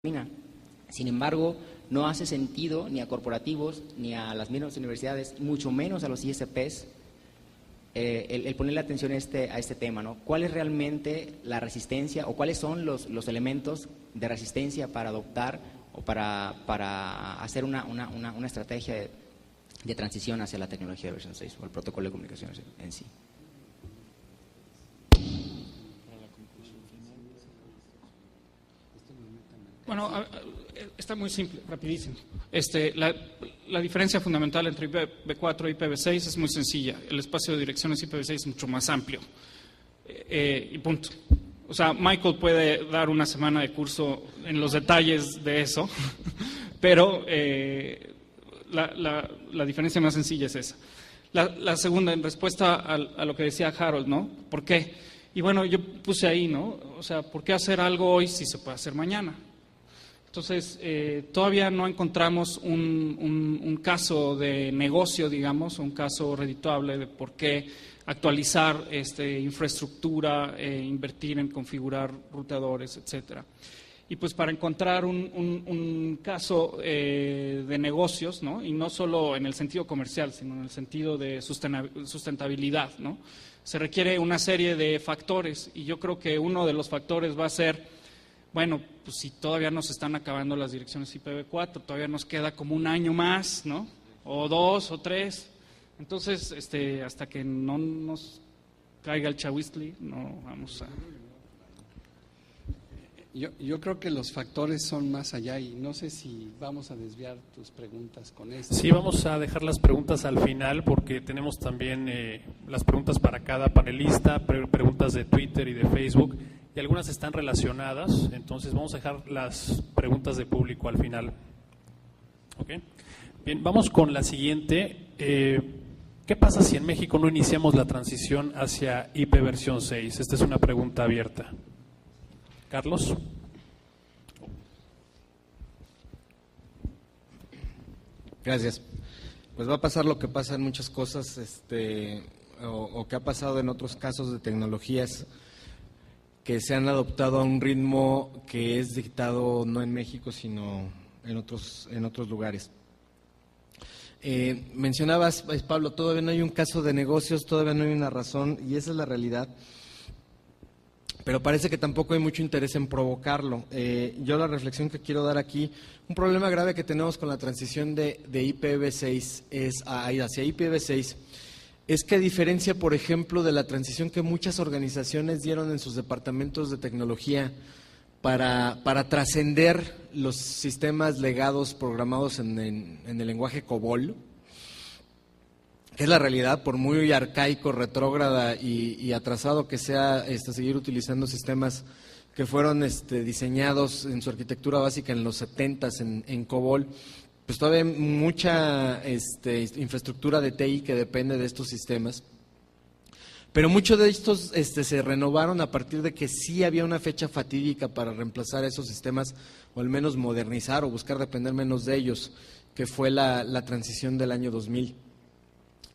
Sin embargo, no hace sentido ni a corporativos, ni a las mismas universidades, mucho menos a los ISPs, el ponerle atención a este tema, ¿no? ¿Cuál es realmente la resistencia o cuáles son los elementos de resistencia para adoptar o para hacer una estrategia de transición hacia la tecnología de versión 6 o el protocolo de comunicaciones en sí? Bueno, está muy simple, rapidísimo. La diferencia fundamental entre IPv4 y IPv6 es muy sencilla. El espacio de direcciones IPv6 es mucho más amplio. Y punto. O sea, Michael puede dar una semana de curso en los detalles de eso, pero la diferencia más sencilla es esa. La segunda, en respuesta a lo que decía Harold, ¿no? ¿Por qué? Y bueno, yo puse ahí, ¿no? O sea, ¿por qué hacer algo hoy si se puede hacer mañana? Entonces, todavía no encontramos un caso de negocio, digamos, un caso redituable de por qué actualizar infraestructura, invertir en configurar ruteadores, etcétera. Y pues para encontrar un caso de negocios, ¿no? Y no solo en el sentido comercial, sino en el sentido de sustentabilidad, ¿no? Se requiere una serie de factores y yo creo que uno de los factores va a ser, bueno, pues si todavía nos están acabando las direcciones IPv4, todavía nos queda como un año más, ¿no? O 2 o 3. Entonces, hasta que no nos caiga el chahuistli, no vamos a... Yo creo que los factores son más allá y no sé si vamos a desviar tus preguntas con esto. Sí, vamos a dejar las preguntas al final porque tenemos también las preguntas para cada panelista, preguntas de Twitter y de Facebook y algunas están relacionadas, entonces vamos a dejar las preguntas de público al final. ¿Ok? Bien, vamos con la siguiente. ¿Qué pasa si en México no iniciamos la transición hacia IP versión 6? Esta es una pregunta abierta. Carlos. Gracias. Pues va a pasar lo que pasa en muchas cosas, o que ha pasado en otros casos de tecnologías que se han adoptado a un ritmo que es dictado no en México, sino en otros lugares. Mencionabas, Pablo, todavía no hay un caso de negocios, todavía no hay una razón, y esa es la realidad. Pero parece que tampoco hay mucho interés en provocarlo. Yo la reflexión que quiero dar aquí, un problema grave que tenemos con la transición de IPv6 hacia IPv6 es que a diferencia, por ejemplo, de la transición que muchas organizaciones dieron en sus departamentos de tecnología para trascender los sistemas legados programados en el lenguaje COBOL, que es la realidad, por muy arcaico, retrógrada y atrasado que sea seguir utilizando sistemas que fueron diseñados en su arquitectura básica en los 70s en COBOL, pues todavía hay mucha infraestructura de TI que depende de estos sistemas. Pero muchos de estos se renovaron a partir de que sí había una fecha fatídica para reemplazar esos sistemas, o al menos modernizar o buscar depender menos de ellos, que fue la transición del año 2000.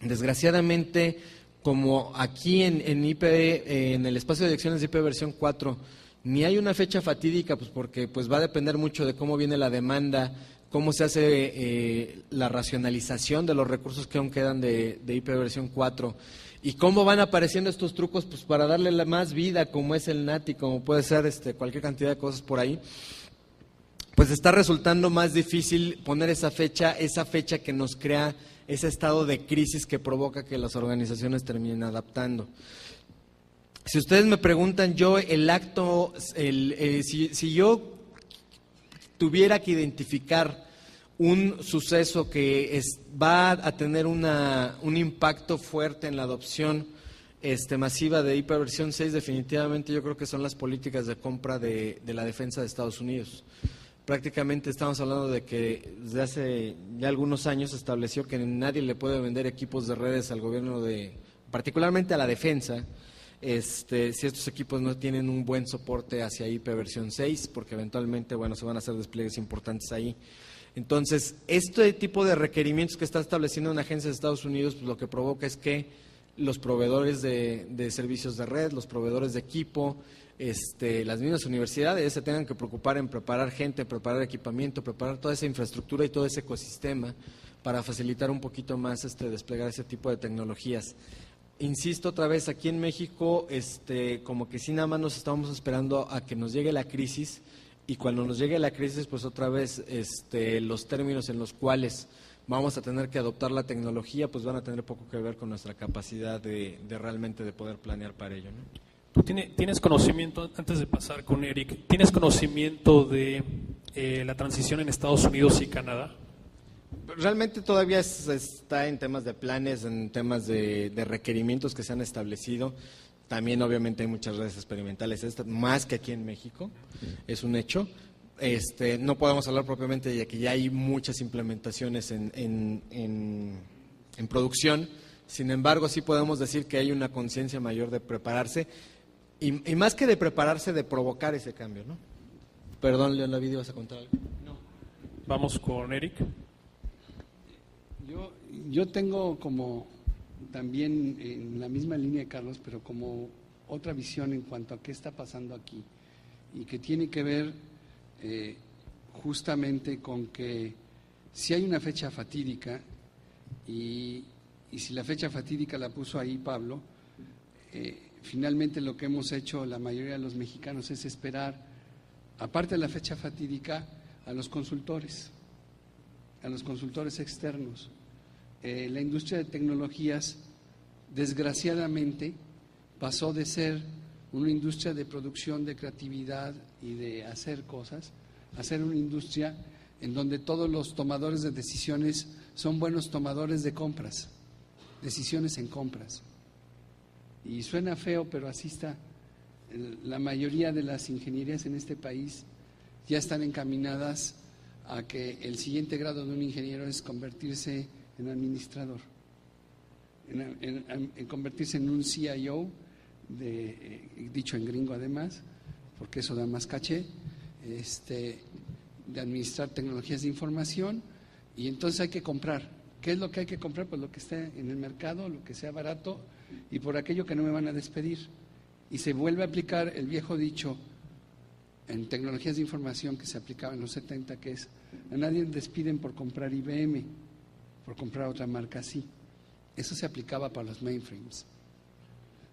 Desgraciadamente, como aquí en el espacio de direcciones de IP versión 4, ni hay una fecha fatídica, pues porque va a depender mucho de cómo viene la demanda, cómo se hace la racionalización de los recursos que aún quedan de IP versión 4 y cómo van apareciendo estos trucos pues para darle más vida, como es el NAT y como puede ser cualquier cantidad de cosas por ahí. Pues está resultando más difícil poner esa fecha que nos crea ese estado de crisis que provoca que las organizaciones terminen adaptando. Si ustedes me preguntan, si yo tuviera que identificar un suceso que va a tener un impacto fuerte en la adopción masiva de IP versión 6, definitivamente yo creo que son las políticas de compra de la defensa de Estados Unidos. Prácticamente estamos hablando de que desde hace ya algunos años se estableció que nadie le puede vender equipos de redes al gobierno particularmente a la defensa, si estos equipos no tienen un buen soporte hacia IP versión 6, porque eventualmente, se van a hacer despliegues importantes ahí. Entonces, este tipo de requerimientos que está estableciendo una agencia de Estados Unidos, pues lo que provoca es que los proveedores de servicios de red, los proveedores de equipo, las mismas universidades se tengan que preocupar en preparar gente, preparar equipamiento, preparar toda esa infraestructura y todo ese ecosistema para facilitar un poquito más desplegar ese tipo de tecnologías. Insisto otra vez, aquí en México, como que sí nada más nos estamos esperando a que nos llegue la crisis, y cuando nos llegue la crisis, pues otra vez los términos en los cuales vamos a tener que adoptar la tecnología, pues van a tener poco que ver con nuestra capacidad de realmente de poder planear para ello, ¿no? ¿Tú tienes conocimiento, antes de pasar con Eric, tienes conocimiento de la transición en Estados Unidos y Canadá? Realmente todavía está en temas de planes, en temas de requerimientos que se han establecido. También obviamente hay muchas redes experimentales, más que aquí en México, es un hecho. No podemos hablar propiamente de que ya hay muchas implementaciones en producción. Sin embargo, sí podemos decir que hay una conciencia mayor de prepararse y más que de prepararse, de provocar ese cambio, ¿no? Perdón, León Lavidio, ¿vas a contar algo? No. Vamos con Eric. Yo tengo como también en la misma línea de Carlos, pero como otra visión en cuanto a qué está pasando aquí y que tiene que ver justamente con que si hay una fecha fatídica y si la fecha fatídica la puso ahí Pablo, finalmente lo que hemos hecho la mayoría de los mexicanos es esperar, aparte de la fecha fatídica, a los consultores externos. La industria de tecnologías, desgraciadamente, pasó de ser una industria de producción, de creatividad y de hacer cosas, a ser una industria en donde todos los tomadores de decisiones son buenos tomadores de compras, decisiones en compras. Y suena feo, pero así está. La mayoría de las ingenierías en este país ya están encaminadas a que el siguiente grado de un ingeniero es convertirse en administrador, en convertirse en un CIO, dicho en gringo además, porque eso da más caché, de administrar tecnologías de información, y entonces hay que comprar. ¿Qué es lo que hay que comprar? Pues lo que esté en el mercado, lo que sea barato, y por aquello que no me van a despedir. Y se vuelve a aplicar el viejo dicho en tecnologías de información que se aplicaba en los 70, que es: a nadie despiden por comprar IBM, por comprar otra marca así. Eso se aplicaba para los mainframes.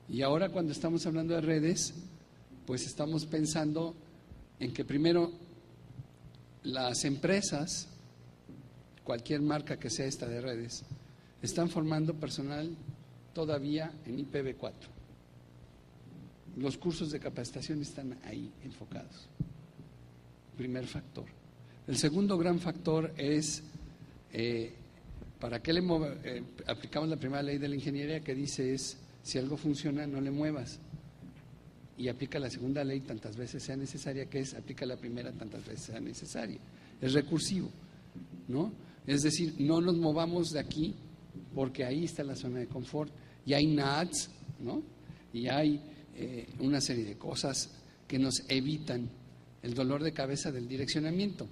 Y ahora, cuando estamos hablando de redes, pues estamos pensando en que primero las empresas, cualquier marca que sea esta de redes, están formando personal todavía en IPv4. Los cursos de capacitación están ahí enfocados. Primer factor. El segundo gran factor es, ¿para qué aplicamos la primera ley de la ingeniería, que dice es: si algo funciona, no le muevas? Y aplica la segunda ley tantas veces sea necesaria, que es: aplica la primera tantas veces sea necesaria. Es recursivo, ¿no? Es decir, no nos movamos de aquí porque ahí está la zona de confort. Y hay NATs, ¿no? Y hay una serie de cosas que nos evitan el dolor de cabeza del direccionamiento.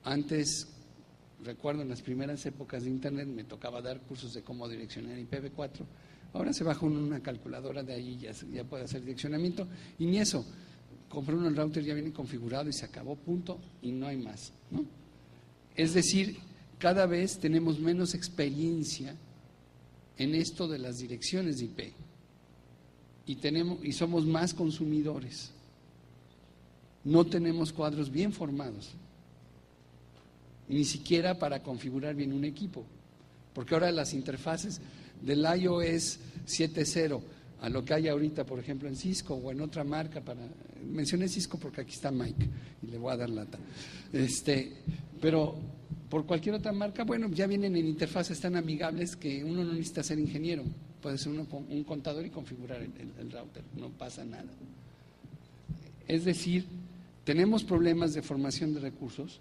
Antes, recuerdo en las primeras épocas de Internet, me tocaba dar cursos de cómo direccionar IPv4. Ahora se baja una calculadora de ahí y ya puede hacer direccionamiento. Y ni eso, compré uno, el router ya viene configurado y se acabó, punto, y no hay más, ¿no? Es decir, cada vez tenemos menos experiencia en esto de las direcciones de IP y somos más consumidores. No tenemos cuadros bien formados, ni siquiera para configurar bien un equipo, porque ahora las interfaces del iOS 7.0 a lo que hay ahorita, por ejemplo, en Cisco o en otra marca, mencioné Cisco porque aquí está Mike y le voy a dar lata, pero por cualquier otra marca, bueno, ya vienen en interfaces tan amigables que uno no necesita ser ingeniero, puede ser un contador y configurar el router, no pasa nada. Es decir, tenemos problemas de formación de recursos,